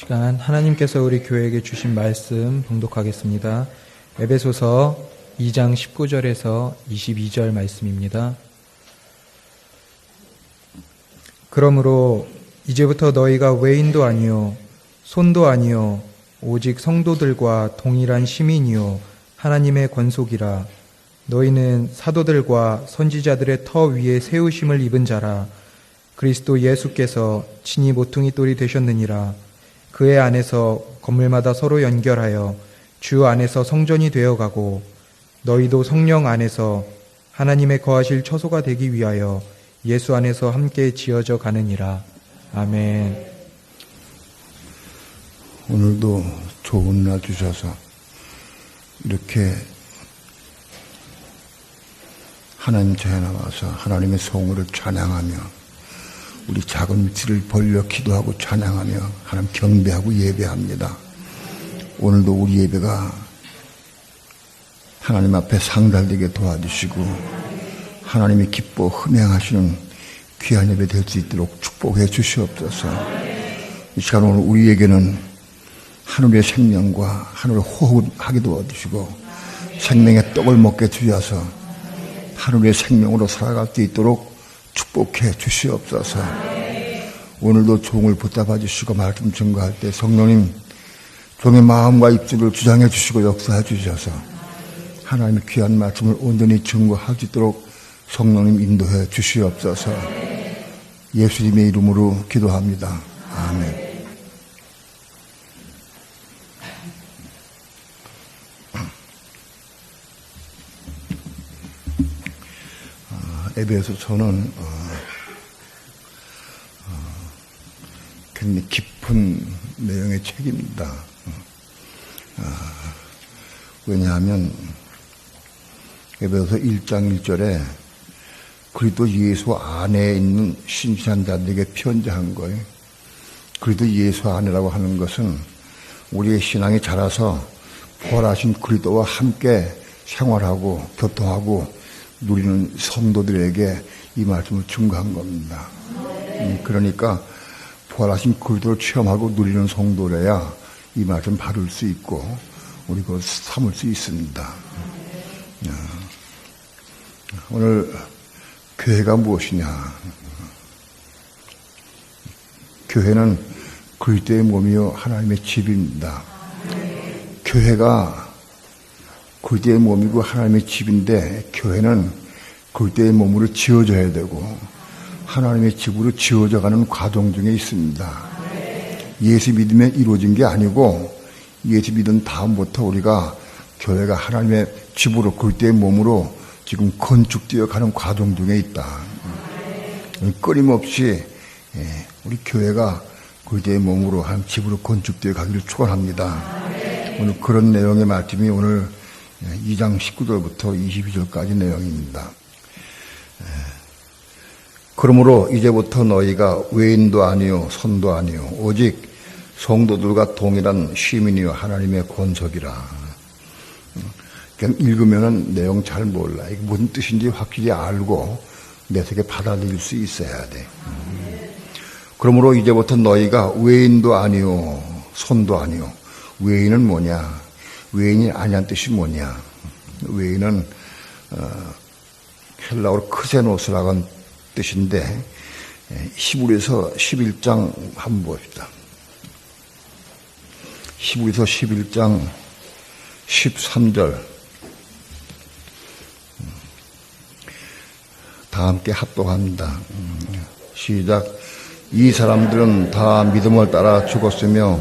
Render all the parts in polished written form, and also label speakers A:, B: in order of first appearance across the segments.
A: 시간 하나님께서 우리 교회에게 주신 말씀 봉독하겠습니다. 에베소서 2장 19절에서 22절 말씀입니다. 그러므로 이제부터 너희가 외인도 아니요 손도 아니요 오직 성도들과 동일한 시민이요 하나님의 권속이라. 너희는 사도들과 선지자들의 터 위에 세우심을 입은 자라. 그리스도 예수께서 친히 모퉁이 돌이 되셨느니라. 그의 안에서 건물마다 서로 연결하여 주 안에서 성전이 되어가고 너희도 성령 안에서 하나님의 거하실 처소가 되기 위하여 예수 안에서 함께 지어져 가느니라. 아멘.
B: 오늘도 좋은 날 주셔서 이렇게 하나님 전에 나와서 하나님의 성호를 찬양하며 우리 작은 밑을 벌려 기도하고 찬양하며 하나님 경배하고 예배합니다. 오늘도 우리 예배가 하나님 앞에 상달되게 도와주시고 하나님이 기뻐 흠양하시는 귀한 예배 될 수 있도록 축복해 주시옵소서. 이 시간 오늘 우리에게는 하늘의 생명과 하늘의 호흡하게 도와주시고 생명의 떡을 먹게 주셔서 하늘의 생명으로 살아갈 수 있도록 축복해 주시옵소서. 오늘도 종을 붙잡아 주시고 말씀 증거할 때 성령님 종의 마음과 입술을 주장해 주시고 역사해 주셔서 하나님의 귀한 말씀을 온전히 증거할 수 있도록 성령님 인도해 주시옵소서. 예수님의 이름으로 기도합니다. 아멘. 에베소서는 굉장히 깊은 내용의 책입니다. 왜냐하면 에베소서 1장 1절에 그리스도 예수 안에 있는 신실한 자들에게 편지한 거예요. 그리스도 예수 안에라고 하는 것은 우리의 신앙이 자라서 부활하신 그리스도와 함께 생활하고 교통하고 누리는 성도들에게 이 말씀을 증거한 겁니다. 그러니까 부활하신 그리스도를 체험하고 누리는 성도래야 이 말씀 받을 수 있고 우리 그걸 삼을 수 있습니다. 오늘 교회가 무엇이냐? 교회는 그리스도의 몸이요 하나님의 집입니다. 교회가 그리스도의 몸이고 하나님의 집인데 교회는 그리스도의 몸으로 지어져야 되고 하나님의 집으로 지어져가는 과정 중에 있습니다. 예수 믿으면 이루어진 게 아니고 예수 믿은 다음부터 우리가 교회가 하나님의 집으로 그리스도의 몸으로 지금 건축되어 가는 과정 중에 있다. 끊임없이 우리 교회가 그리스도의 몸으로 하나님 집으로 건축되어 가기를 축원합니다. 오늘 그런 내용의 말씀이 오늘 2장 19절부터 22절까지 내용입니다. 그러므로 이제부터 너희가 외인도 아니요 손도 아니요 오직 성도들과 동일한 시민이요 하나님의 권속이라. 그냥 읽으면은 내용 잘 몰라. 이게 무슨 뜻인지 확실히 알고 내 속에 받아들일 수 있어야 돼. 그러므로 이제부터 너희가 외인도 아니요 손도 아니요. 외인은 뭐냐? 외인이 아니란 뜻이 뭐냐? 외인은 헬라어로 크세노스라고 하는 뜻인데 히브리서 11장 한번 봅시다. 히브리서 11장 13절 다 함께 합독합니다. 시작. 이 사람들은 다 믿음을 따라 죽었으며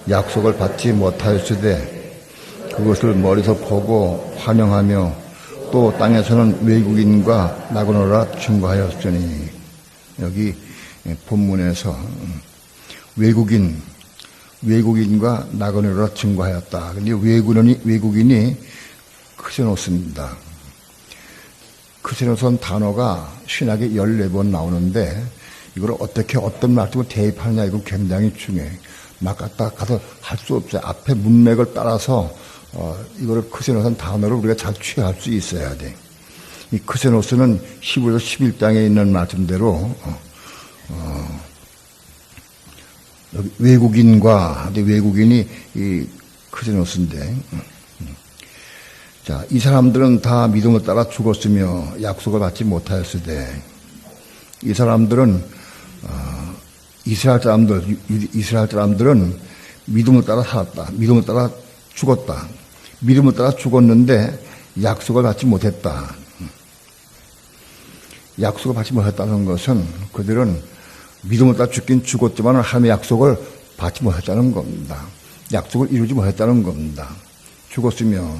B: 약속을 받지 못하였으되 그것을 멀리서 보고 환영하며 또 땅에서는 외국인과 나그네라 증거하였으니. 여기 본문에서 외국인과 나그네라 증거하였다. 근데 외국인이 크세노스입니다. 크세노스는 단어가 신학에 14번 나오는데 이걸 어떻게 어떤 말씀으로 대입하느냐 이건 굉장히 중요해. 막 갖다 가서 할 수 없어요. 앞에 문맥을 따라서 이거를 크세노스는 단어를 우리가 잘 취할 수 있어야 돼. 이 크세노스는 히브리서 11장에 있는 말씀대로 여기 외국인이 이 크리스노스인데, 자, 이 사람들은 다 믿음을 따라 죽었으며 약속을 받지 못하였을 때, 이 사람들은 이스라엘 사람들은 믿음을 따라 살았다. 믿음을 따라 죽었다. 믿음을 따라 죽었는데 약속을 받지 못했다. 약속을 받지 못했다는 것은 그들은 믿음을 따라 죽긴 죽었지만 하나님의 약속을 받지 못했다는 겁니다. 약속을 이루지 못했다는 겁니다. 죽었으며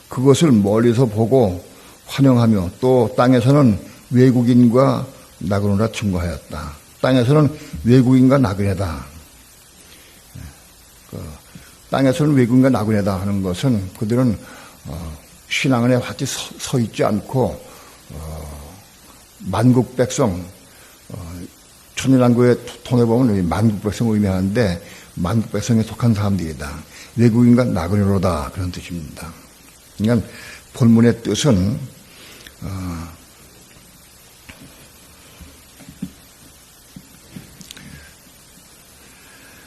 B: 그것을 멀리서 보고 환영하며 또 땅에서는 외국인과 나그네라 증거하였다. 땅에서는 외국인과 나그네다. 땅에서는 외국인과 나그네다 하는 것은 그들은 신앙 안에 같이 서 있지 않고 만국 백성, 천일왕국의 통해 보면 만국 백성을 의미하는데 만국 백성에 속한 사람들이다. 외국인과 나그네로다 그런 뜻입니다. 그러니까 본문의 뜻은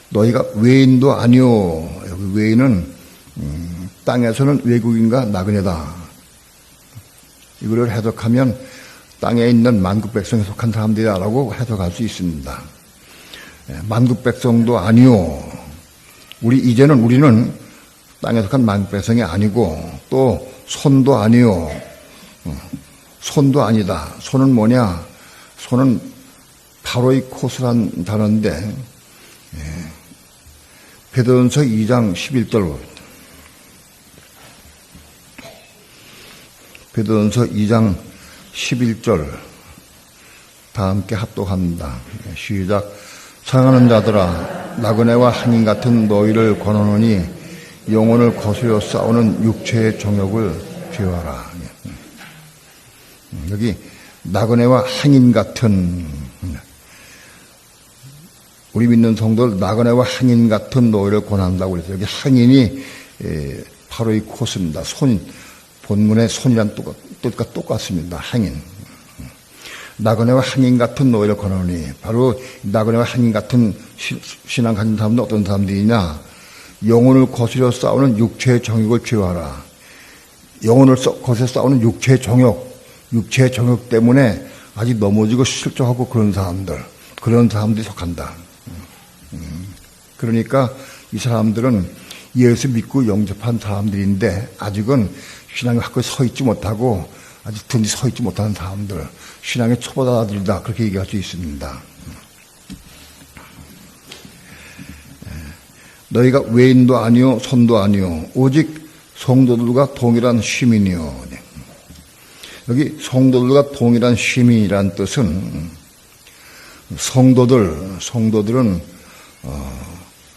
B: 너희가 외인도 아니오. 여기 외인은 땅에서는 외국인과 나그네다. 이거를 해석하면 땅에 있는 만국 백성에 속한 사람들이라고 해석할 수 있습니다. 만국 백성도 아니오. 우리는 땅에 속한 만국 백성이 아니고 또 손도 아니오. 손도 아니다. 손은 뭐냐? 손은 파로이코스란 단어인데 베드로전서 2장 11절 베드로전서 2장 11절 다 함께 합독합니다. 시작. 사랑하는 자들아 나그네와 한인 같은 너희를 권하노니 영혼을 거스려 싸우는 육체의 정욕을 제어하라. 여기 나그네와 한인 같은 우리 믿는 성도들 나그네와 항인 같은 너희를 권한다고 그랬어요. 여기 항인이 바로 이 코스입니다. 본문의 손이란 뜻과 똑같습니다. 항인. 나그네와 항인 같은 너희를 권하노니 바로 나그네와 항인 같은 신앙 가진 사람들은 어떤 사람들이냐? 영혼을 거스려 싸우는 육체의 정욕을 제어하라. 영혼을 거스려 싸우는 육체의 정욕 때문에 아직 넘어지고 실족하고 그런 사람들이 속한다. 그러니까 이 사람들은 예수 믿고 영접한 사람들인데 아직은 신앙에 확고히 서 있지 못하고 아직 든지 서 있지 못하는 사람들, 신앙의 초보자들이다 그렇게 얘기할 수 있습니다. 너희가 외인도 아니요 손도 아니요 오직 성도들과 동일한 시민이요. 여기 성도들과 동일한 시민이란 뜻은 성도들은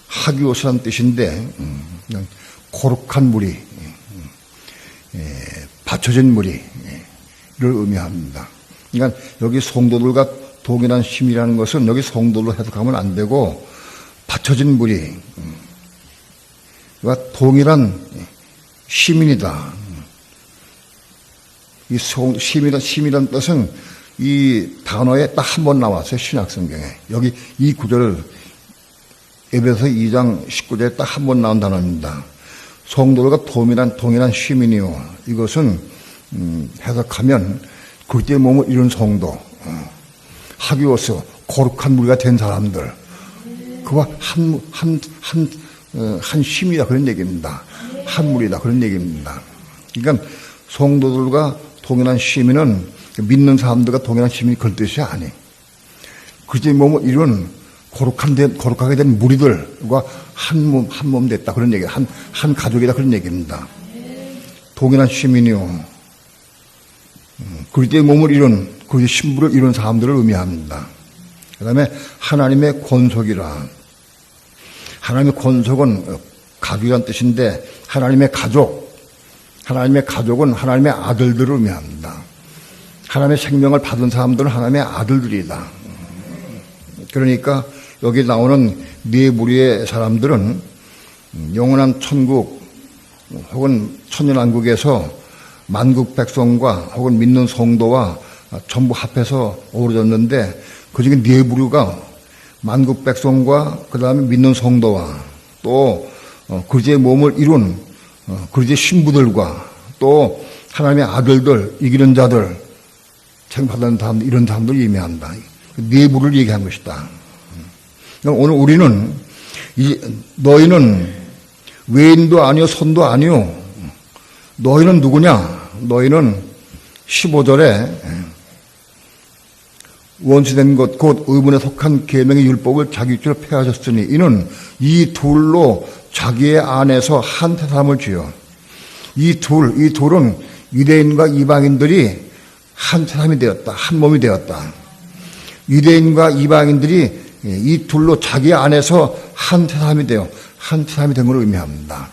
B: 하기옷이라는 뜻인데 거룩한 무리, 받쳐진 무리를 의미합니다. 그러니까 여기 성도들과 동일한 시민이라는 것은 여기 성도로 해석하면 안 되고 받쳐진 무리와 동일한 시민이다. 이 시민이라는 뜻은 이 단어에 딱 한 번 나왔어요. 신약성경에. 여기 이 구절을 에베소 2장 19절에 딱 한 번 나온 단어입니다. 성도들과 동일한 시민이요. 이것은 해석하면 그리스도의 몸을 이룬 성도, 하기로서 거룩한 무리가 된 사람들, 그와 한 심이다 그런 얘기입니다. 한 무리다 그런 얘기입니다. 그러니까 성도들과 동일한 시민은 믿는 사람들과 동일한 시민이 그런 뜻이 아니에요. 그리스도의 몸을 이룬 거룩하게 된 무리들과 한 몸 됐다 그런 얘기, 한 가족이다 그런 얘기입니다. 동일한 시민이요. 그리스도의 몸을 이룬 그리스도의 신부를 이룬 사람들을 의미합니다. 그 다음에 하나님의 권속이라. 하나님의 권속은 가족이란 뜻인데 하나님의 가족은 하나님의 아들들을 의미합니다. 하나님의 생명을 받은 사람들은 하나님의 아들들이다. 그러니까 여기 나오는 네 무리의 사람들은 영원한 천국 혹은 천년왕국에서 만국 백성과 혹은 믿는 성도와 전부 합해서 어우러졌는데 그중에 네 무리가 만국 백성과 그 다음에 믿는 성도와 또 그리스도의 몸을 이룬 그리스도의 신부들과 또 하나님의 아들들, 이기는 자들, 책임받는 사람들, 이런 사람들을 의미한다. 내부를 얘기한 것이다. 오늘 우리는 너희는 외인도 아니요 손도 아니요. 너희는 누구냐? 너희는 15절에 원수된 것 곧 의문에 속한 계명의 율법을 자기 입으로 폐하셨으니 이는 이 둘로 자기의 안에서 한 사람을 지어 이 둘은 유대인과 이방인들이 한 사람이 되었다. 한 몸이 되었다. 유대인과 이방인들이 이 둘로 자기 안에서 한 사람이 되어 한 사람이 된 걸 의미합니다.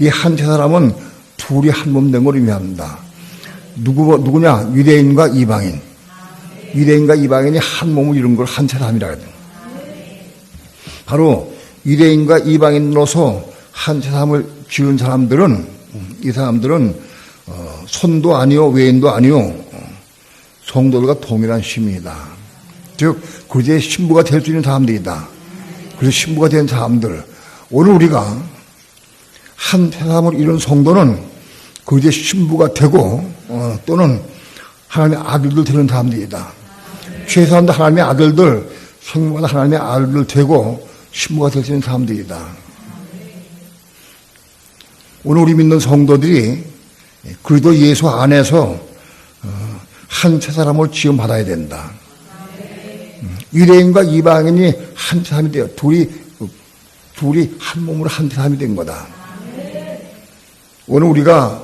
B: 이 한 사람은 둘이 한 몸 된 걸 의미합니다. 누구냐? 유대인과 이방인. 유대인과 이방인이 한 몸을 이룬 걸 한 사람이라 해요. 바로 유대인과 이방인으로서 한 사람을 지은 사람들은 이 사람들은 손도 아니요 외인도 아니요 성도들과 동일한 시민이다. 즉 그리스도의 신부가 될 수 있는 사람들이다. 그래서 신부가 된 사람들, 오늘 우리가 한 사람을 이룬 성도는 그리스도의 신부가 되고 또는 하나님의 아들들 되는 사람들이다. 최소한도 하나님의 아들들, 생명마다 하나님의 아들들 되고 신부가 될 수 있는 사람들이다. 오늘 우리 믿는 성도들이 그리스도 예수 안에서 한 세 사람을 지음받아야 된다. 유대인과 이방인이 한 사람이 되어 둘이 한 몸으로 한 사람이 된 거다. 오늘 우리가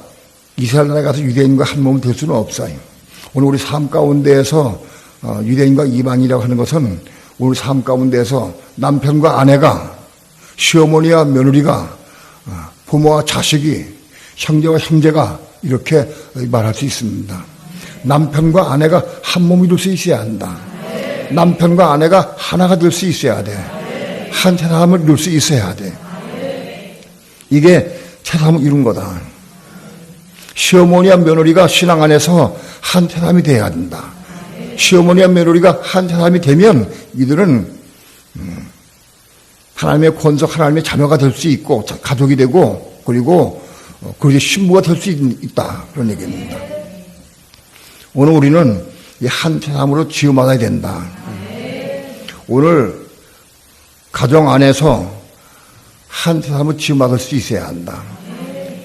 B: 이스라엘 나라에 가서 유대인과 한 몸이 될 수는 없어요. 오늘 우리 삶 가운데에서 유대인과 이방인이라고 하는 것은 오늘 삶 가운데에서 남편과 아내가, 시어머니와 며느리가, 부모와 자식이, 형제와 형제가 이렇게 말할 수 있습니다. 남편과 아내가 한 몸이 될 수 있어야 한다. 남편과 아내가 하나가 될 수 있어야 돼. 한 사람을 이룰 수 있어야 돼. 이게 사람을 이룬 거다. 시어머니와 며느리가 신앙 안에서 한 사람이 돼야 된다. 시어머니와 며느리가 한 사람이 되면 이들은 하나님의 권속, 하나님의 자녀가 될 수 있고 가족이 되고 그리고 그리고 신부가 될 수 있다. 그런 얘기입니다. 오늘 우리는 이 한 사람으로 지음받아야 된다. 오늘 가정 안에서 한 사람을 지음받을 수 있어야 한다.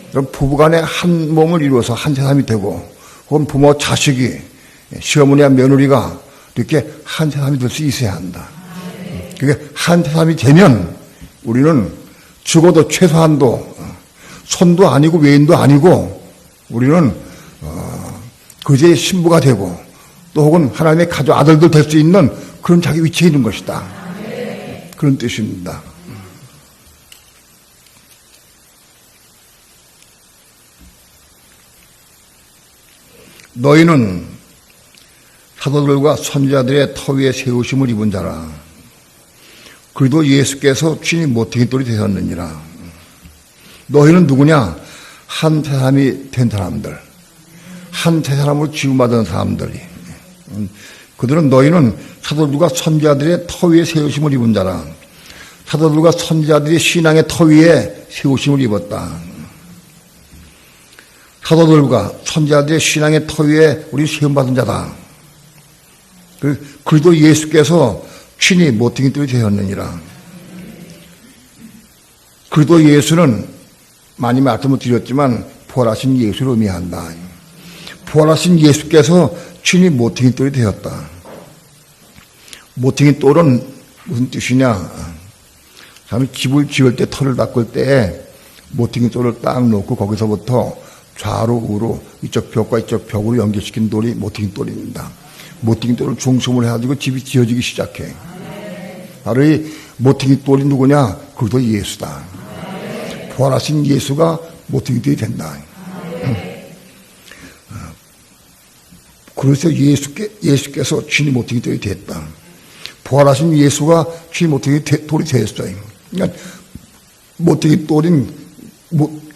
B: 그럼 부부간에 한 몸을 이루어서 한 사람이 되고 혹은 부모, 자식이, 시어머니와 며느리가 이렇게 한 사람이 될 수 있어야 한다. 그게 한 사람이 되면 우리는 죽어도 최소한도 손도 아니고 외인도 아니고 우리는 그제의 신부가 되고 또 혹은 하나님의 가족 아들들 될 수 있는 그런 자기 위치에 있는 것이다. 그런 뜻입니다. 너희는 사도들과 선지자들의 터 위에 세우심을 입은 자라. 그리도 예수께서 친히 모퉁이돌이 되셨느니라. 너희는 누구냐? 한 사람이 된 사람들, 한 세 사람으로 지음받은 사람들이. 그들은 너희는 사도들과 선지자들의 터 위에 세우심을 입은 자라. 사도들과 선지자들이 신앙의 터 위에 세우심을 입었다. 사도들과 선지자들의 신앙의 터 위에 우리 세움받은 자다. 그리도 예수께서 친히 모퉁이돌이 되었느니라. 그리도 예수는 많이 말씀을 드렸지만 부활하신 예수를 의미한다. 부활하신 예수께서 친히 모퉁이돌이 되었다. 모퉁이돌은 무슨 뜻이냐? 참 집을 지을 때 터를 닦을 때 모퉁이돌을 딱 놓고 거기서부터 좌로 우로 이쪽 벽과 이쪽 벽으로 연결시킨 돌이 모퉁이돌입니다. 모퉁이돌을 중심으로 해가지고 집이 지어지기 시작해. 바로 이 모퉁이돌이 누구냐? 그것도 예수다. 부활하신 예수가 모퉁이돌이 된다. 그래서 예수께서 친히 모퉁이돌이 됐다. 부활하신 예수가 친히 모퉁이돌이 됐어요. 그러니까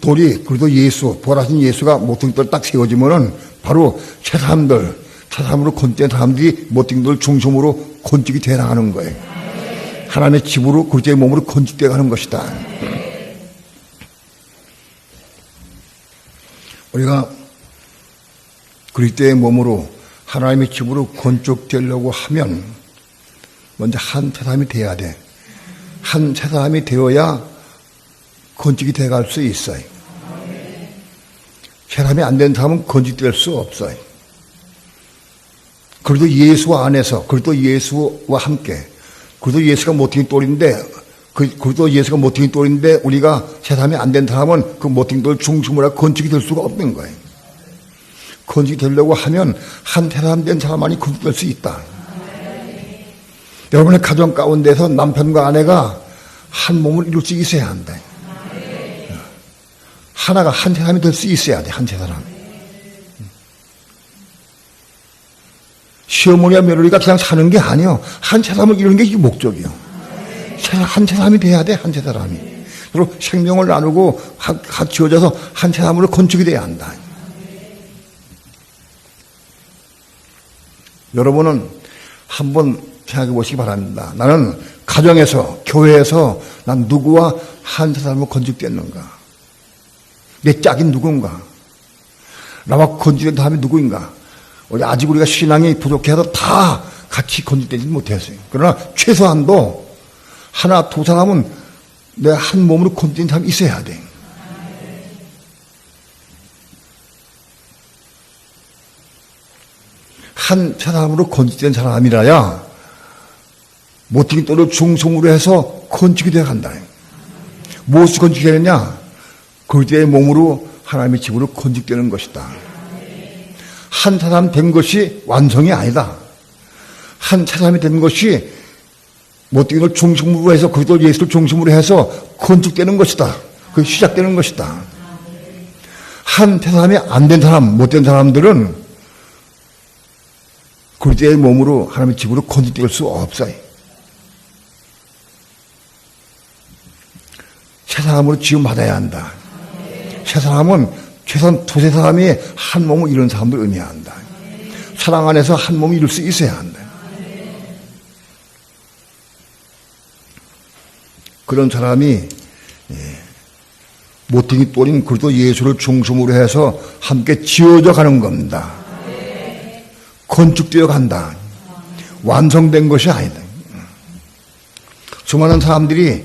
B: 돌이 그래도 예수, 부활하신 예수가 모퉁이돌 딱 세워지면은 바로 새 사람으로 건된 사람들이 모퉁이돌 중심으로 건축이 돼 나가는 거예요. 하나님의 집으로 그리스도의 몸으로 건축되어 가는 것이다. 우리가 그리스도의 몸으로 하나님의 집으로 건축되려고 하면 먼저 한 사람이 돼야 돼. 한 사람이 되어야 건축이 돼갈 수 있어요. 사람이 안 된 사람은 건축될 수 없어요. 그래도 예수 안에서, 그래도 예수와 함께, 그래도 예수가 모퉁이 돌인데, 그래도 예수가 모퉁이 돌인데 우리가 사람이 안 된 사람은 그 모퉁이 돌 중심으로 건축이 될 수가 없는 거예요. 건축이 되려고 하면 한 사람 된 사람만이 건축될 수 있다. 여러분의 가정 가운데서 남편과 아내가 한 몸을 이룰 수 있어야 한다. 하나가 한 사람이 될 수 있어야 돼, 한 사람. 시어머니와 며느리가 그냥 사는 게 아니요. 한 사람을 이루는 게 이 목적이요. 한 사람이 돼야 돼, 한 사람이. 그리고 생명을 나누고 같이 지어져서 한 사람으로 건축이 돼야 한다. 여러분은 한번 생각해 보시기 바랍니다. 나는 가정에서, 교회에서 난 누구와 한 사람으로 건축됐는가? 내 짝이 누군가? 나와 건축된 사람이 누구인가? 아직 우리가 신앙이 부족해서 다 같이 건축되지 못했어요. 그러나 최소한도 하나, 두 사람은 내 한 몸으로 건축된 사람이 있어야 돼. 한 사람으로 건축된 사람이라야 모퉁이 돌을 중심으로 해서 건축이 되어 간다. 무엇이 건축이 되느냐? 그리스도의 몸으로 하나님의 집으로 건축되는 것이다. 한 사람 된 것이 완성이 아니다. 한 사람이 된 것이 모퉁이 돌을 중심으로 해서 그리스도 예수를 중심으로 해서 건축되는 것이다. 그 시작되는 것이다. 한 사람이 안 된 사람, 못된 사람들은 그리스도의 몸으로 하나님의 집으로 건축될 수 없어요. 새 사람으로 지음받아야 한다. 새 사람은 최소한 두세 사람이 한 몸을 이룬 사람을 의미한다. 사랑 안에서 한 몸을 이룰 수 있어야 한다. 그런 사람이 모퉁이 돌인 그리스도 예수를 중심으로 해서 함께 지어져 가는 겁니다. 건축되어 간다. 완성된 것이 아니다. 수많은 사람들이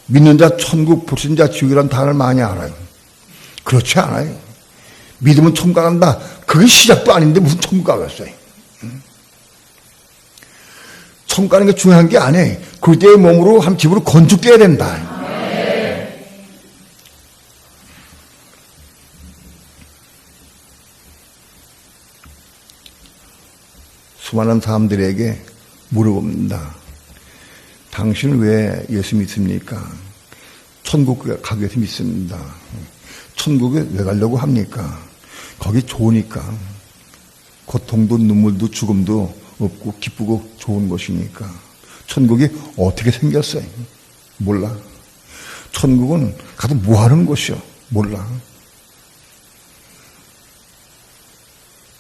B: 믿는 자 천국, 불신자 지옥이라는 단어를 많이 알아요. 그렇지 않아요. 믿으면 천국 간다. 그게 시작도 아닌데 무슨 천국 가겠어요. 천국 가는 게 중요한 게 아니에요. 그때의 몸으로 한 집으로 건축되어야 된다. 수많은 사람들에게 물어봅니다. 당신은 왜 예수 믿습니까? 천국 가기 위해서 믿습니다. 천국에 왜 가려고 합니까? 거기 좋으니까. 고통도 눈물도 죽음도 없고 기쁘고 좋은 것이니까. 천국이 어떻게 생겼어요? 몰라. 천국은 가서 뭐 하는 곳이요? 몰라.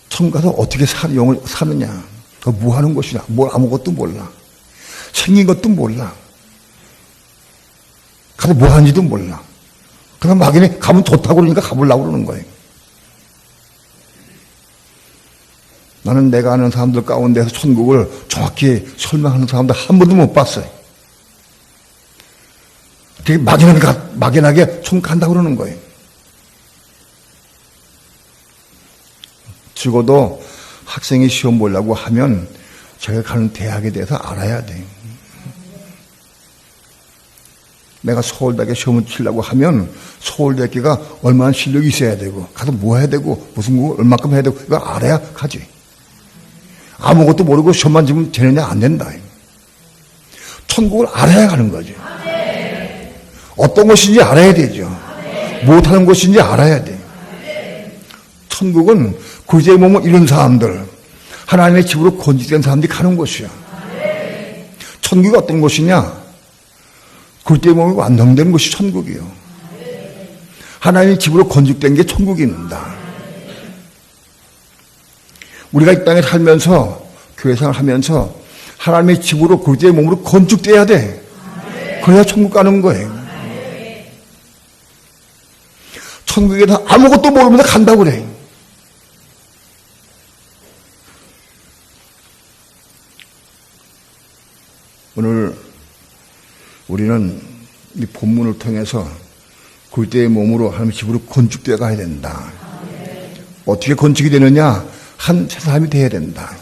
B: 천국 가서 어떻게 영을 사느냐? 뭐 하는 것이냐? 뭘 아무것도 몰라. 생긴 것도 몰라. 가서 뭐 하는지도 몰라. 그럼 막연히 가면 좋다고 그러니까 가보려고 그러는 거예요. 나는 내가 아는 사람들 가운데서 천국을 정확히 설명하는 사람들 한 번도 못 봤어요. 되게 막연하게 천국 간다고 그러는 거예요. 적어도 학생이 시험 보려고 하면 제가 가는 대학에 대해서 알아야 돼. 내가 서울대학에 시험을 치려고 하면 서울대학교가 얼마나 실력이 있어야 되고 가서 뭐 해야 되고 무슨 거 얼마큼 해야 되고 이거 알아야 가지. 아무것도 모르고 시험만 치면 되느냐 안 된다. 천국을 알아야 가는 거죠. 어떤 것인지 알아야 되죠. 못하는 것인지 알아야 돼. 천국은 그리스도의 몸을 이룬 사람들, 하나님의 집으로 건축된 사람들이 가는 곳이야. 천국이 어떤 곳이냐? 그리스도의 몸이 완성되는 것이 천국이요. 하나님의 집으로 건축된 게 천국입니다. 우리가 이 땅에 살면서 교회 생활하면서 하나님의 집으로 그리스도의 몸으로 건축돼야 돼. 그래야 천국 가는 거예요. 천국에 다 아무것도 모르면서 간다고 그래. 오늘 우리는 이 본문을 통해서 굴대의 몸으로 하나님 집으로 건축되어 가야 된다. 어떻게 건축이 되느냐? 한 사람이 되어야 된다.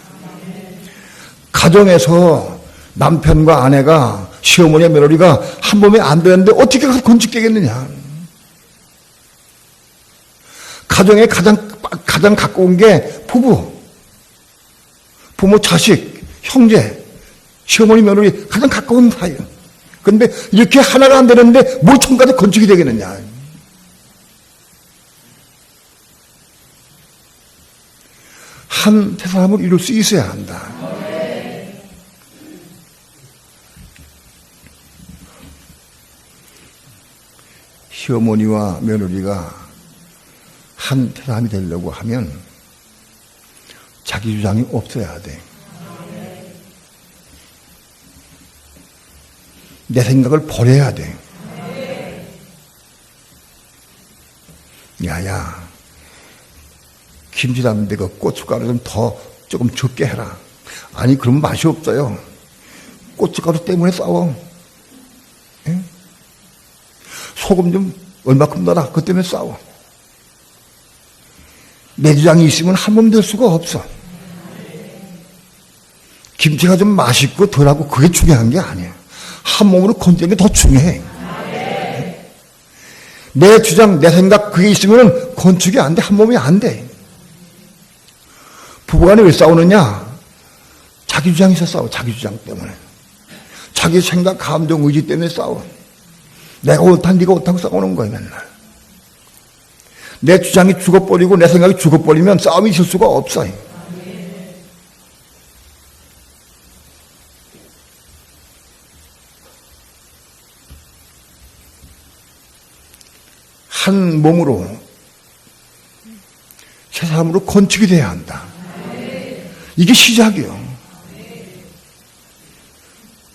B: 가정에서 남편과 아내가 시어머니와 며느리가 한 몸에 안 되는데 어떻게 건축되겠느냐? 가정에 가장 가까운 게 부모, 자식, 형제, 시어머니, 며느리 가장 가까운 사이요. 그런데 이렇게 하나가 안 되는데 뭘 천까지 건축이 되겠느냐? 한 사람을 이룰 수 있어야 한다. 시어머니와 며느리가 한 사람이 되려고 하면 자기 주장이 없어야 돼. 내 생각을 버려야 돼. 야야, 김치 담는데 그 고춧가루 조금 적게 해라. 아니, 그러면 맛이 없어요. 고춧가루 때문에 싸워. 예? 소금 좀 얼마큼 넣어라. 그것 때문에 싸워. 내 주장이 있으면 한 몸 될 수가 없어. 김치가 좀 맛있고 덜하고 그게 중요한 게 아니야. 한 몸으로 건지는 게 더 중요해. 내 주장, 내 생각 그게 있으면 건축이 안 돼. 한 몸이 안 돼. 부부간에 왜 싸우느냐? 자기 주장이 있어 싸워. 자기 주장 때문에. 자기 생각, 감정, 의지 때문에 싸워. 내가 옳다, 네가 옳다고 싸우는 거야 맨날. 내 주장이 죽어버리고 내 생각이 죽어버리면 싸움이 있을 수가 없어요. 한 몸으로 새 사람으로 건축이 돼야 한다. 이게 시작이요.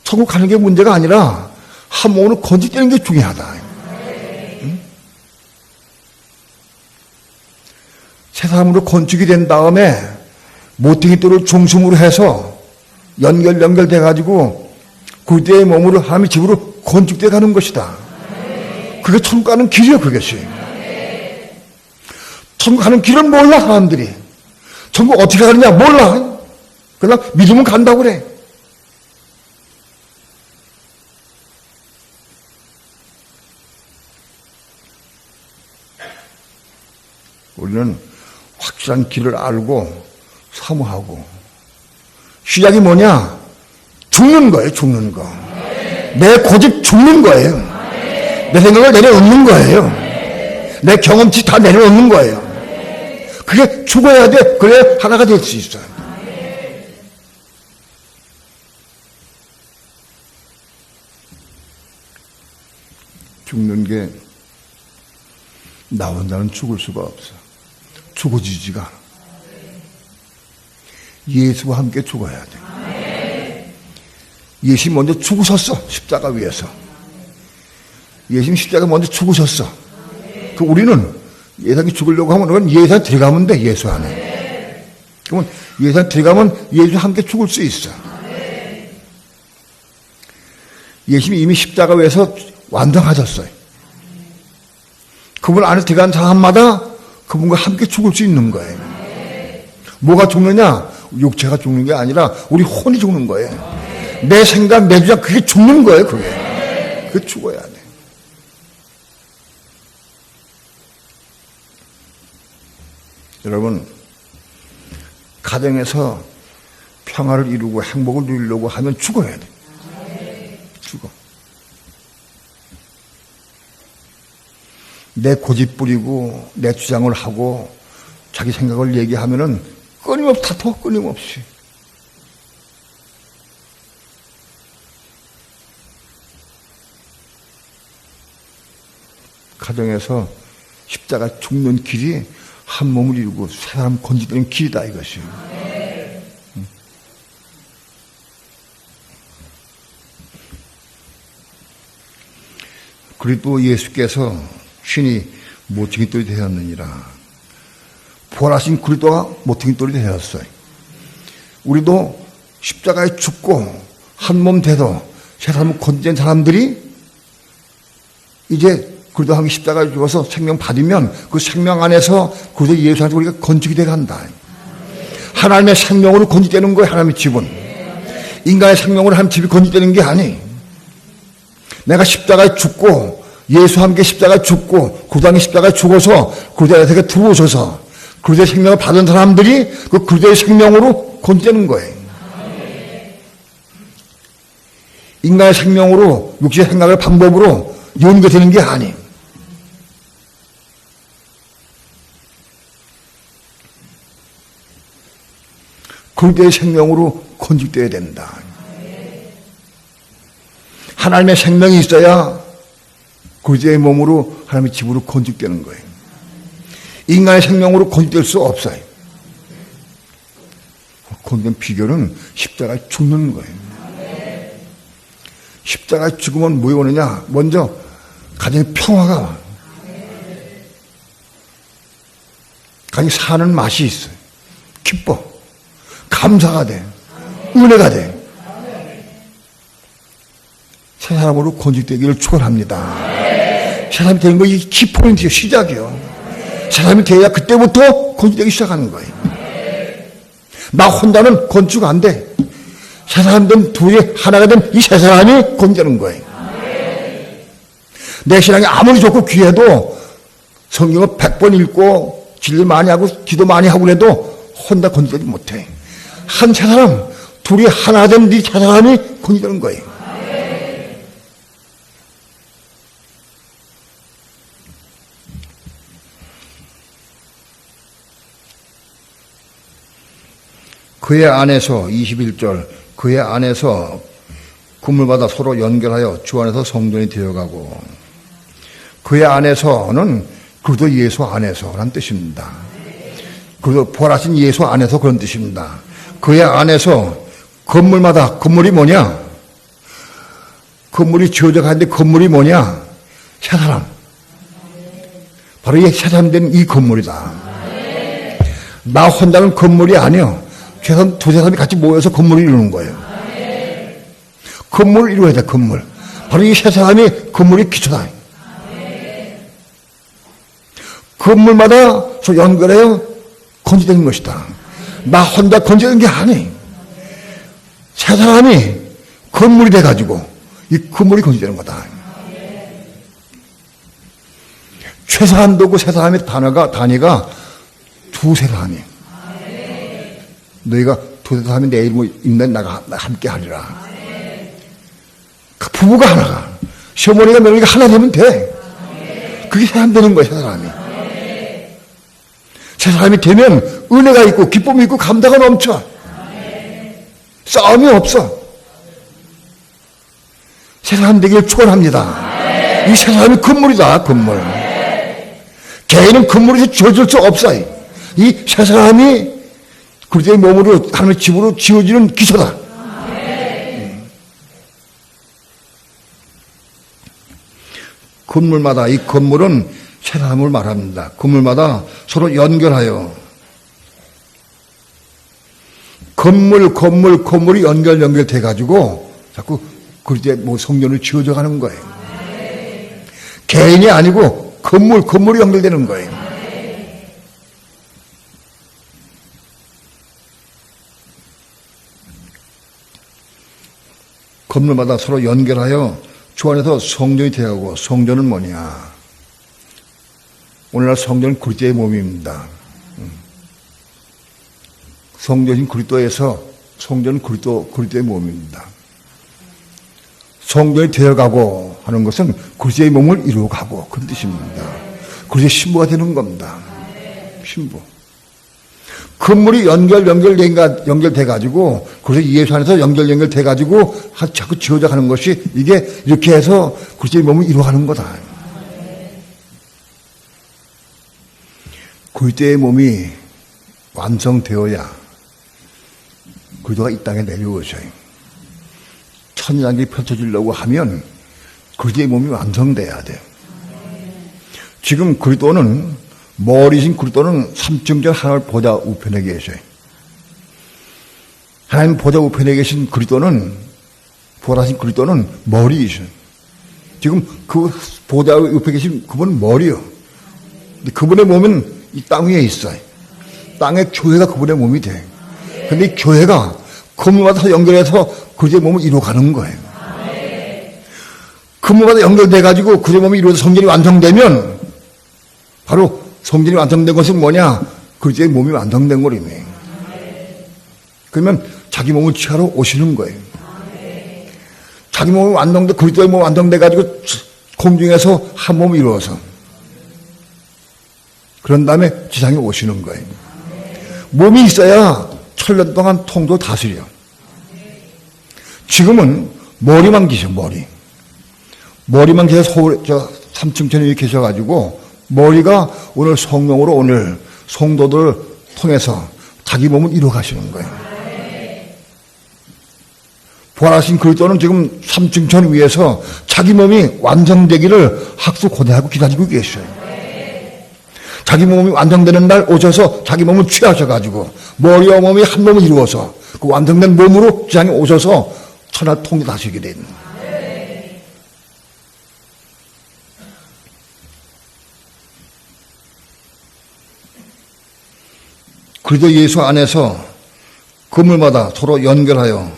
B: 천국 가는 게 문제가 아니라 한 몸으로 건축되는 게 중요하다. 새 사람으로 건축이 된 다음에 모퉁이 돌을 중심으로 해서 연결돼가지고 굴대의 몸으로 하나님의 집으로 건축되어 가는 것이다. 그게 천국 가는 길이야, 그것이. 천국 가는 길은 몰라, 사람들이. 천국 어떻게 가느냐, 몰라. 그냥 믿으면 간다고 그래. 우리는 확실한 길을 알고 사모하고 시작이 뭐냐? 죽는 거예요. 죽는 거. 내 고집 죽는 거예요. 내 생각을 내려놓는 거예요. 내 경험치 다 내려놓는 거예요. 그게 죽어야 돼. 그래야 하나가 될 수 있어요. 죽는 게 나 혼자는 죽을 수가 없어. 죽어지지가 않아. 예수와 함께 죽어야 돼. 예수님 먼저 죽으셨어. 십자가 위에서. 예수님 십자가 먼저 죽으셨어. 그 우리는 예수님이 죽으려고 하면 그건 예수 안에 들어가면 돼. 예수 안에. 그러면 예수 안에 들어가면 예수와 함께 죽을 수 있어. 예수님이 이미 십자가 위에서 완성하셨어요. 그분 안에 들어간 사람마다 그분과 함께 죽을 수 있는 거예요. 뭐가 죽느냐? 육체가 죽는 게 아니라 우리 혼이 죽는 거예요. 내 생각, 내 주장 그게 죽는 거예요. 그게 죽어야 돼. 여러분, 가정에서 평화를 이루고 행복을 누리려고 하면 죽어야 돼. 죽어. 내 고집 부리고 내 주장을 하고 자기 생각을 얘기하면은 끊임없이 다퉈. 끊임없이. 가정에서 십자가 죽는 길이 한 몸을 이루고 새 사람 건지되는 길이다 이것이. 그리스도 예수께서 신이 모퉁이 돌이 되었느니라. 부활하신 그리스도가 모퉁이 돌이 되었어요. 우리도 십자가에 죽고 한 몸 돼도 세상을 건진 사람들이 이제 그리스도 함께 십자가에 죽어서 생명 받으면 그 생명 안에서 그리스도 예수 안에서 우리가 건축이 되어 간다. 하나님의 생명으로 건축되는 거예요. 하나님의 집은. 인간의 생명으로 하나님 집이 건축되는 게 아니. 내가 십자가에 죽고 예수와 함께 십자가에 죽고 그리스도 함께 십자가에 죽어서 그리스도 안에서 들어오셔서 그리스도의 생명을 받은 사람들이 그 그리스도의 생명으로 건축되는 거예요. 인간의 생명으로 육신의 생각을 방법으로 연결되는 게 아니. 그리스도의 생명으로 건축되어야 된다. 하나님의 생명이 있어야 그리스도의 몸으로 하나님의 집으로 건축되는 거예요. 인간의 생명으로 건축될 수 없어요. 건축된 비결은 십자가에 죽는 거예요. 십자가에 죽으면 뭐가 오느냐? 먼저 가정에 평화가 와. 가정이 사는 맛이 있어요. 기뻐. 감사가 돼. 은혜가 돼. 새 사람으로 건축되기를 축원합니다. 새 사람이 되는 거 이게 키포인트예요. 시작이요. 새 사람이 돼야 그때부터 건축되기 시작하는 거예요. 나 혼자는 건축 안 돼. 새 사람들은 둘이 하나가 된 이 새 사람이 건축되는 거예요. 내 신앙이 아무리 좋고 귀해도 성경을 100번 읽고 진리 많이 하고 기도 많이 하고 그래도 혼자 건축되지 못해. 한 새 사람, 둘이 하나 된 이 새 사람이 건축되는 거예요. 그의 안에서 21절 그의 안에서 구물마다 서로 연결하여 주 안에서 성전이 되어가고 그의 안에서는 그리스도 예수 안에서라는 뜻입니다. 그리고 부활하신 예수 안에서 그런 뜻입니다. 그의 안에서 건물마다 건물이 뭐냐? 건물이 지어져 가는데 건물이 뭐냐? 새 사람. 바로 이 새 사람 된 이 건물이다. 나 혼자는 건물이 아니요. 최소한 두세 사람이 같이 모여서 건물을 이루는 거예요. 건물을 이루어야 돼, 건물. 바로 이 세 사람이 건물의 기초다. 건물마다 연결해요 건축되는 것이다. 나 혼자 건축되는 게 아니. 세 사람이 건물이 돼가지고 이 건물이 건축되는 거다. 최소한도 그 세 사람의 단위가 두세 사람이에요. 너희가 두세 사람이 내 이름을 입는 나가 함께 하리라. 그 부부가 하나가, 시어머니가 며느리가 하나 되면 돼. 그게 사람 되는 거야, 세 사람이. 세 사람이 되면 은혜가 있고 기쁨이 있고 감사가 넘쳐. 싸움이 없어. 세 사람 되기를 축원합니다. 이 세 사람이 건물이다, 건물. 개인은 건물에서 지어질 수 없어. 이 세 사람이 그리스도의 몸으로 하나님의 집으로 지어지는 기초다. 건물마다 이 건물은 새 사람을 말합니다. 건물마다 서로 연결하여 건물이 연결돼 가지고 자꾸 그리스도의 뭐 성전을 지어져 가는 거예요. 개인이 아니고 건물이 연결되는 거예요. 건물마다 서로 연결하여 주 안에서 성전이 되어가고, 성전은 뭐냐? 오늘날 성전은 그리스도의 몸입니다. 성전인 그리스도에서 성전은 그리스도의 몸입니다. 성전이 되어가고 하는 것은 그리스도의 몸을 이루어가고 그런 뜻입니다. 그리스도의 신부가 되는 겁니다. 신부. 건물이 연결돼가지고, 그래서 예수 안에서 연결돼가지고, 자꾸 지어져 가는 것이, 이게 이렇게 해서 그리스도의 몸을 이루어가는 거다. 그리스도의 몸이 완성되어야 그리스도가 이 땅에 내려오셔요. 천상이 펼쳐지려고 하면 그리스도의 몸이 완성돼야 돼요. 지금 그리스도는 머리신 그리스도는 삼층전 하늘 보좌 우편에 계셔요. 하나님 보좌 우편에 계신 그리스도는 보라신 그리스도는 머리이셔요. 지금 그 보좌 우편에 계신 그분은 머리요. 근데 그분의 몸은 이 땅 위에 있어요. 땅의 교회가 그분의 몸이 돼. 근데 이 교회가 건물마다 연결해서 그리스도의 몸을 이루어가는 거예요. 건물마다 연결돼가지고 그리스도의 몸이 이루어서 성전이 완성되면 바로 성전이 완성된 것은 뭐냐? 그리스도의 몸이 완성된 거라며. 그러면 자기 몸을 취하러 오시는 거예요. 자기 몸이 완성돼, 그리스도의 몸이 완성돼가지고 공중에서 한 몸을 이루어서 그런 다음에 지상에 오시는 거예요. 몸이 있어야 천년 동안 통도 다스려. 지금은 머리만 계셔, 머리만 계셔. 서울, 삼층천에 계셔가지고, 머리가 오늘 성령으로 오늘 성도들을 통해서 자기 몸을 이루어 가시는 거예요. 부활하신 그리스도는 지금 삼층천 위에서 자기 몸이 완성되기를 학수고대하고 기다리고 계셔요. 자기 몸이 완성되는 날 오셔서 자기 몸을 취하셔가지고 머리와 몸이 한 몸을 이루어서 그 완성된 몸으로 지상에 오셔서 천하 통일하시게 된. 그리스도 예수 안에서 건물마다 서로 연결하여,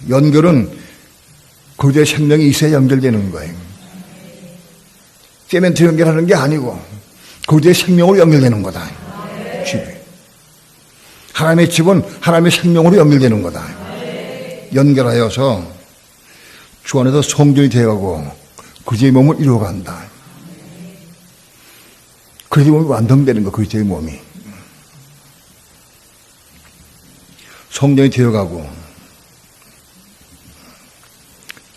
B: 연결은 그리스도의 생명이 있어야 연결되는 거예요. 세멘트 연결하는 게 아니고 그리스도의 생명으로 연결되는 거다. 집이. 하나님의 집은 하나님의 생명으로 연결되는 거다. 연결하여서 주 안에서 성전이 되어가고 그리스도의 몸을 이루어간다. 그리스도의 몸이 완성되는 거, 그리스도의 몸이. 성전이 되어가고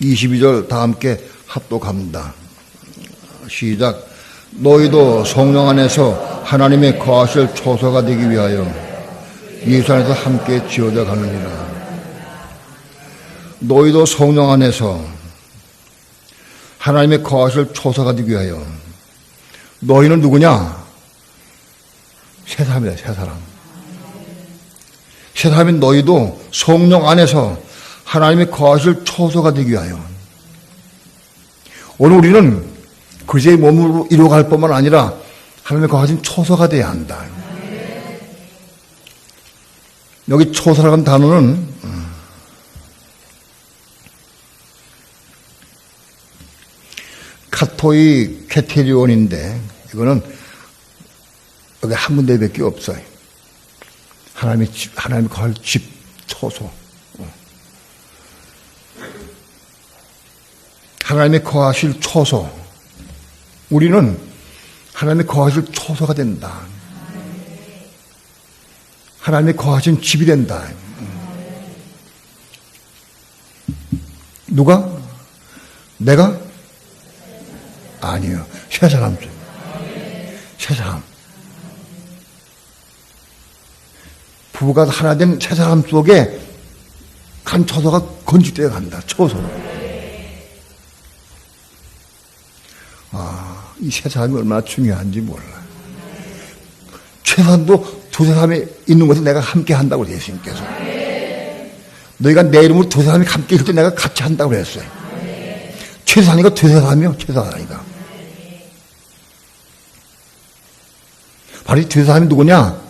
B: 22절 다 함께 합독합니다. 시작. 너희도 성령 안에서 하나님의 거하실 초소가 되기 위하여 예수 안에서 함께 지어져 가느니라. 너희도 성령 안에서 하나님의 거하실 초소가 되기 위하여. 너희는 누구냐? 세 사람이다, 세 사람. 세 사람인 너희도 성령 안에서 하나님의 거하실 초소가 되기 위하여. 오늘 우리는 그리스도의 몸으로 이루어갈 뿐만 아니라 하나님의 거하신 초소가 되어야 한다. 여기 초소라는 단어는 카토이 케테리온인데 이거는 여기 한 군데밖에 없어요. 하나님의 집, 하나님의 거할 집, 초소. 하나님의 거하실 초소. 우리는 하나님의 거하실 초소가 된다. 하나님의 거하신 집이 된다. 누가? 내가? 아니요. 세 사람. 세 사람. 부부가 하나 된 세 사람 속에 한 초소가 건축되어 간다. 초소로. 이 세 사람이 얼마나 중요한지 몰라. 최소한도 두세 사람이 있는 곳에 내가 함께 한다고 그래요, 예수님께서. 너희가 내 이름으로 두세 사람이 함께 있을 때 내가 같이 한다고 그랬어요. 최소한이가 두세 사람이요, 최소한이가. 바로 이 두세 사람이 누구냐?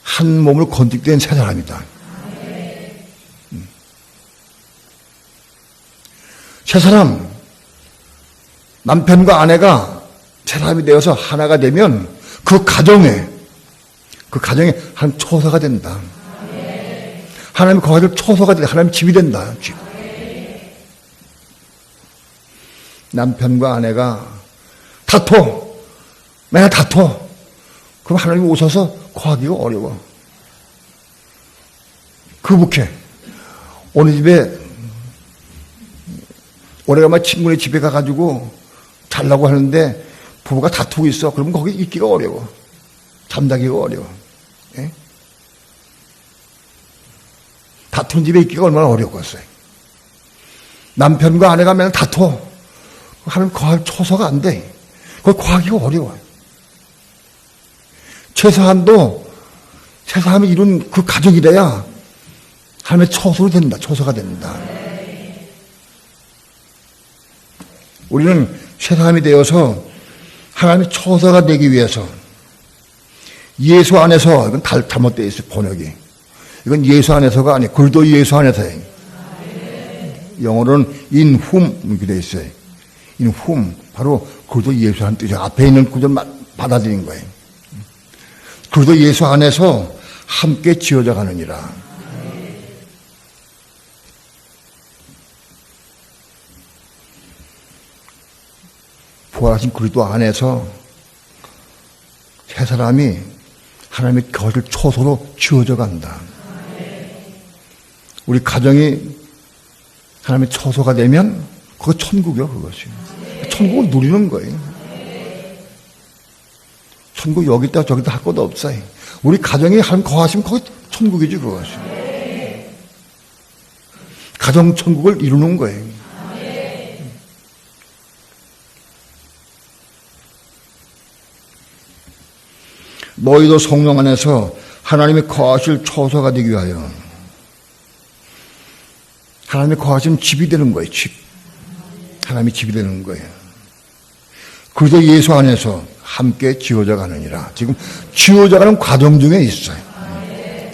B: 한 몸을 건축된 세 사람이다. 세 사람, 남편과 아내가 세 사람이 되어서 하나가 되면 그 가정에 한 초소가 된다. 하나님 거하실 초소가 된다. 하나님 집이 된다. 집. 남편과 아내가 다퉈. 맨날 다퉈. 그럼 하나님이 오셔서 거하기가 어려워. 그 북해. 어느 집에 오래간만에 친구네 집에 가가지고 자려고 하는데 부부가 다투고 있어. 그러면 거기 있기가 어려워. 잠자기가 어려워. 예? 다투는 집에 있기가 얼마나 어려웠어요. 남편과 아내가 맨날 다퉈. 하나님 거할 처소가 안 돼. 그걸 거하기가 어려워요. 최소한도 세상이 이룬 그 가족이 돼야 하나님의 처소로 된다. 처소가 된다. 우리는 세상이 되어서 하나님의 처소가 되기 위해서 예수 안에서, 이건 잘못되어 있어요, 번역이. 이건 예수 안에서가 아니에요. 그리스도 예수 안에서예요. 영어로는 in whom 이렇게 되어 있어요. in whom, 바로 그리스도 예수라는 뜻이에요. 앞에 있는 구절 받아들인 거예요. 그리스도 예수 안에서 함께 지어져 가느니라. 부활하신 그리스도 안에서 세 사람이 하나님의 거실 초소로 지어져 간다. 우리 가정이 하나님의 처소가 되면 그거 천국이요, 그것이. 천국을 누리는 거예요. 천국 여기 있다 저기 있다 할 것도 없어요. 우리 가정이 하나님 거하시면 거기 천국이지, 그것이. 가정 천국을 이루는 거예요. 너희도 성령 안에서 하나님의 거하실 처소가 되기 위하여 하나님의 거하시는 집이 되는 거예요. 집. 하나님의 집이 되는 거예요. 그래서 예수 안에서 함께 지어져 가느니라. 지금 지어져 가는 과정 중에 있어요.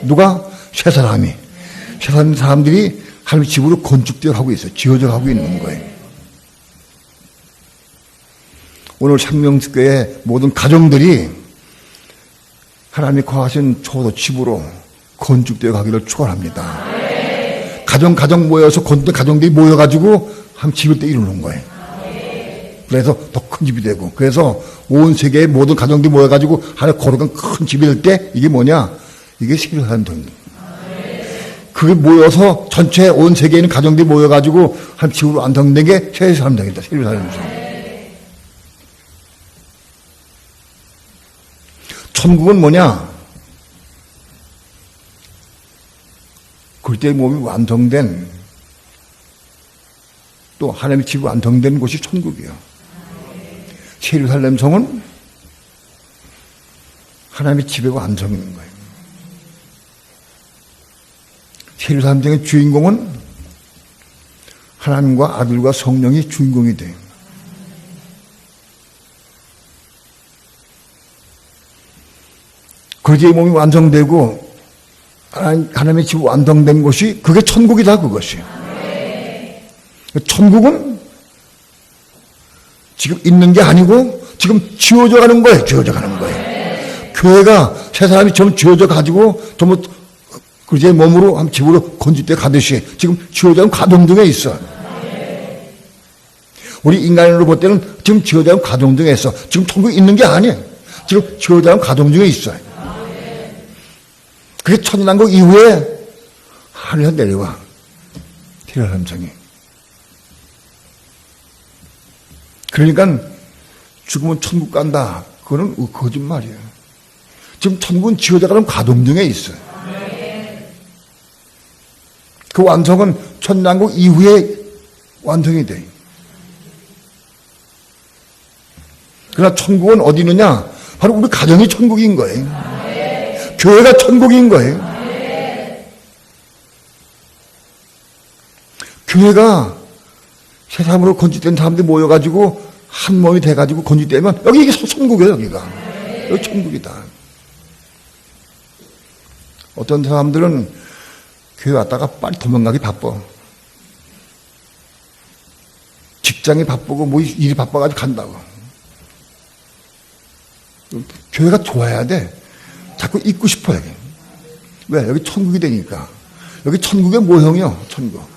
B: 누가? 세 사람이. 세 사람들이 하나님의 집으로 건축되어 가고 있어요. 지어져 가고 있는 거예요. 오늘 생명교회 모든 가정들이 하나님이 거하신 초도 집으로 건축되어 가기를 축원합니다. 가정 모여서 건축된 가정들이 모여가지고 한 집을 때 이루는 거예요. 그래서 더 큰 집이 되고, 그래서 온 세계의 모든 가정들이 모여가지고 하나 거룩한 큰 집이 될 때 이게 뭐냐? 이게 세계사람들. 그게 모여서 전체 온 세계에 있는 가정들이 모여가지고 한 집으로 완성된 게 세계사람들이다. 세계사람들. 천국은 뭐냐? 그때의 몸이 완성된, 또 하나님의 집이 완성된 곳이 천국이에요. 예루살렘 성은 하나님의 집의 완성인 거예요. 예루살렘 성의 주인공은 하나님과 아들과 성령이 주인공이 돼요. 그리스도의 몸이 완성되고 하나님의 집이 완성된 곳이 그게 천국이다, 그것이. 천국은 지금 있는 게 아니고 지금 지어져 가는 거예요. 지어져 가는 거예요. 교회가 세 사람이 좀 지어져 가지고 좀 그리스도의 몸으로 한 집으로 건축돼 가듯이 지금 지어져 가는 과정 중에 있어. 우리 인간으로 볼 때는 지금 지어져 가는 과정 중에 있어. 지금 천국이 있는 게 아니에요. 지금 지어져 가는 과정 중에 있어요. 그게 천년왕국 이후에 하늘에서 내려와. 예루살렘성이. 그러니까 죽으면 천국 간다. 그거는 거짓말이에요. 지금 천국은 지어져가는 과정 중에 있어요. 그 완성은 천년왕국 이후에 완성이 돼요. 그러나 천국은 어디 있느냐? 바로 우리 가정이 천국인 거예요. 교회가 천국인 거예요. 교회가 세 사람으로 건축된 사람들이 모여가지고 한 몸이 돼가지고 건축되면 여기 이게 천국이에요. 여기가. 여기 천국이다. 어떤 사람들은 교회 왔다가 빨리 도망가기 바빠. 직장이 바쁘고 뭐 일이 바빠가지고 간다고. 교회가 좋아야 돼. 자꾸 있고 싶어요. 왜? 여기 천국이 되니까. 여기 천국의 모형이요. 천국.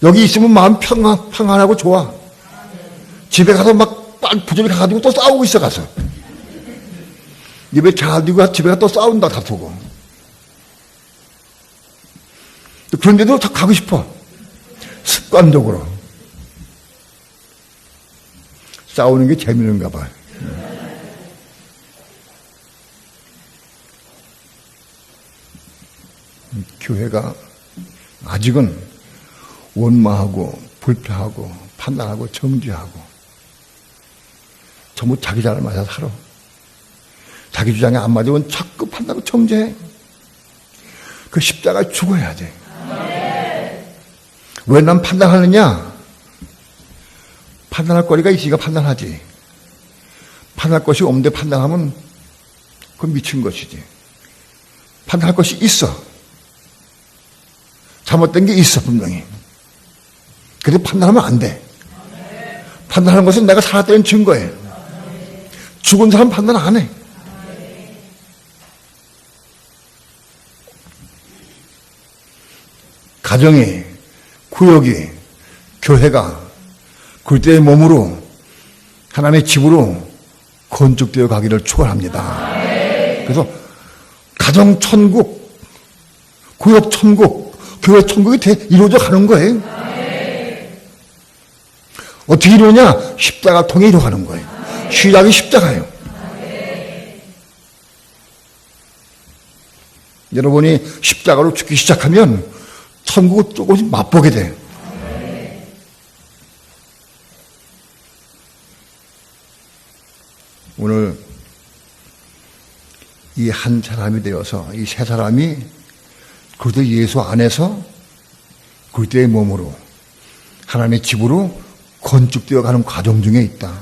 B: 여기 있으면 마음 평안하고 좋아. 집에 가서 막 부지런히 가가지고 또 싸우고 있어 가서. 입에 잘 들고 집에 가서 또 싸운다 다투고. 그런데도 다 가고 싶어. 습관적으로. 싸우는 게 재밌는가 봐요. 교회가 아직은 원마하고 불평하고 판단하고 정죄하고 전부 자기 잘을 맞아 살아. 자기 주장에 안 맞으면 자꾸 판단하고 정죄해. 그 십자가에 죽어야 돼. 왜 난 판단하느냐? 판단할 거리가 있으니까 판단하지. 판단할 것이 없는데 판단하면 그건 미친 것이지. 판단할 것이 있어. 잘못된 게 있어, 분명히. 그래도 판단하면 안 돼. 판단하는 것은 내가 살았다는 증거예요. 죽은 사람 판단 안 해. 가정이, 구역이, 교회가 그리스도의 몸으로 하나님의 집으로 건축되어 가기를 축원합니다. 그래서 가정 천국, 구역 천국, 교회 천국이 이루어져 가는 거예요. 어떻게 이루냐? 십자가 통해 이루어가는 거예요. 시작이 십자가예요. 여러분이 십자가로 죽기 시작하면 천국을 조금씩 맛보게 돼요. 오늘 이 한 사람이 되어서 이 세 사람이 그리스도 예수 안에서 그리스도의 몸으로 하나님의 집으로 건축되어 가는 과정 중에 있다.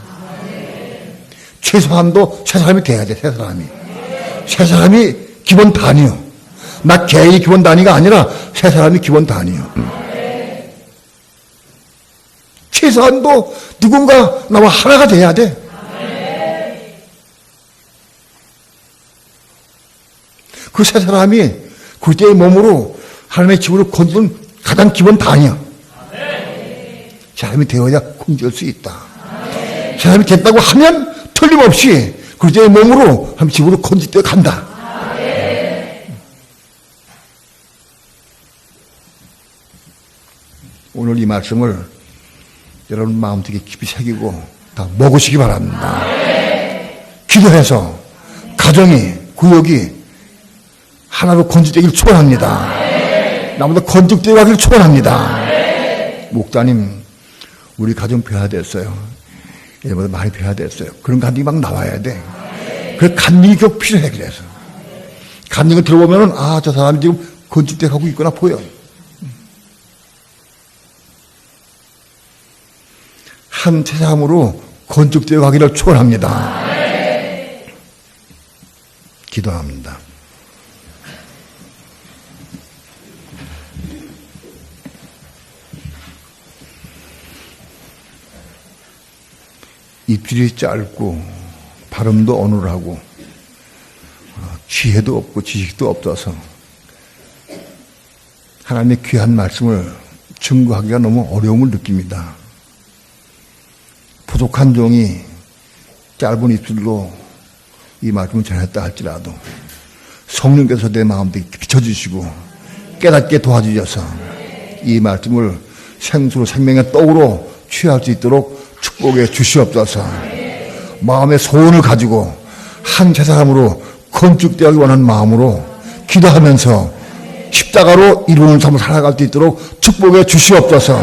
B: 최소한도 세 사람이 돼야 돼. 세 사람이. 세 사람이 기본 단위요. 나 개인이 기본 단위가 아니라 세 사람이 기본 단위요. 최소한도 누군가 나와 하나가 돼야 돼. 그 세 사람이 그리스도의 몸으로 하나님의 집으로 건축은 가장 기본 단위야. 사람이 되어야 공지할 수 있다. 사람이 됐다고 하면 틀림없이 그리스도의 몸으로 하나님의 집으로 건축되어 간다. 오늘 이 말씀을 여러분 마음속에 깊이 새기고 다 먹으시기 바랍니다. 기도해서 가정이, 구역이 하나로 건축되기를 축원합니다. 나보다 건축되어 가기를 축원합니다. 목사님, 우리 가정 배워야 됐어요. 얘보다 많이 배워야 됐어요. 그런 간증이 막 나와야 돼. 그 간증이 꼭 필요해. 그래서 간증을 들어보면은 저 사람이 지금 건축되어 가고 있구나 보여. 한 세상으로 건축되어 가기를 축원합니다. 기도합니다. 입술이 짧고 발음도 어눌하고 지혜도 없고 지식도 없어서 하나님의 귀한 말씀을 증거하기가 너무 어려움을 느낍니다. 부족한 종이 짧은 입술로 이 말씀을 전했다 할지라도 성령께서 내 마음에 비춰주시고 깨닫게 도와주셔서 이 말씀을 생수로 생명의 떡으로 취할 수 있도록 축복해 주시옵소서. 마음의 소원을 가지고 한 세 사람으로 건축되기 원하는 마음으로 기도하면서 십자가로 이루는 삶을 살아갈 수 있도록 축복해 주시옵소서.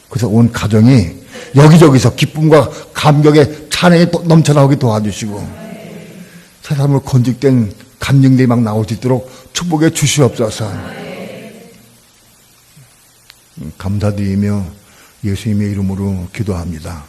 B: 그래서 온 가정이 여기저기서 기쁨과 감격의 찬양이 넘쳐나오게 도와주시고 세 사람으로 건축된 감정들이 막 나올 수 있도록 축복해 주시옵소서. 감사드리며 예수님의 이름으로 기도합니다.